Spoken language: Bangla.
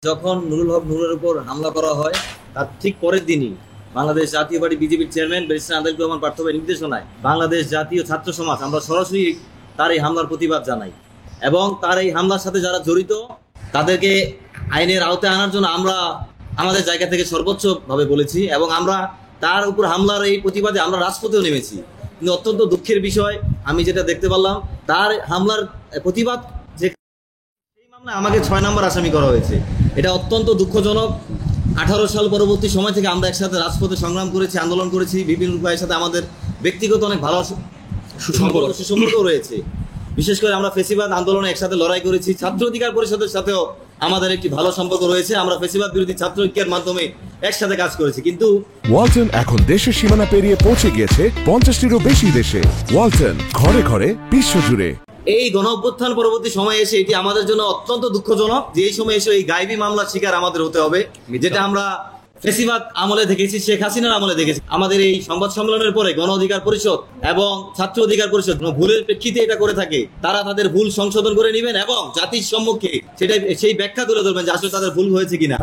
যখন নুরুল হক নুরের উপর হামলা করা হয় তার ঠিক পরের দিনই বাংলাদেশ জাতীয় পার্টি বিজেপির চেয়ারম্যান ব্যারিস্টার আদেল রহমান পার্থবের নির্দেশনায় বাংলাদেশ জাতীয় ছাত্র সমাজ আমরা সরাসরি তার এই হামলার প্রতিবাদ জানাই এবং তার এই হামলার সাথে যারা জড়িত তাদেরকে আইনের আওতায় আনার জন্য আমরা আমাদের জায়গা থেকে সর্বোচ্চভাবে বলেছি এবং আমরা তার উপর হামলার এই প্রতিবাদে আমরা রাজপথেও নেমেছি। কিন্তু অত্যন্ত দুঃখের বিষয় আমি যেটা দেখতে পারলাম তার হামলার প্রতিবাদ যে মামলায় আমাকে 6 নম্বর আসামি করা হয়েছে। এটা অত্যন্ত দুঃখজনক। 18 সাল পরবর্তী সময় থেকে আমরা একসাথে রাজপথে সংগ্রাম করেছি, আন্দোলন করেছি, বিভিন্ন ভাইয়ের সাথে আমাদের ব্যক্তিগত অনেক ভালো সুসম্পর্ক রয়েছে। বিশেষ করে আমরা ফেসিবাদ আন্দোলনে একসাথে লড়াই করেছি, ছাত্র অধিকার পরিষদের সাথেও আমাদের একটি ভালো সম্পর্ক রয়েছে। আমরা ফেসিবাদ বিরোধী ছাত্র ঐক্যের মাধ্যমে একসাথে কাজ করেছি। কিন্তু ওয়ালটন এখন দেশের সীমানা পেরিয়ে পৌঁছে গিয়েছে 50টিরও বেশি দেশে। ওয়ালটন, ঘরে ঘরে বিশ্বজুড়ে। এই গণ অভ্যুত্থান পরবর্তী সময়ে এসে এটি আমাদের জন্য অত্যন্ত দুঃখজনক যে এই সময় এসে এই গায়েবী মামলার শিকার আমাদের হতে হবে, যেটা আমরা ফেসিবাদ আমলে দেখেছি, শেখ হাসিনার আমলে দেখেছি। আমাদের এই সংবাদ সম্মেলনের পরে গণ অধিকার পরিষদ এবং ছাত্র অধিকার পরিষদ ভুলের প্রেক্ষিতে এটা করে থাকে, তারা তাদের ভুল সংশোধন করে নেবেন এবং জাতির সম্মুখে সেই ব্যাখ্যা তুলে ধরবেন যে আসলে তাদের ভুল হয়েছে কিনা।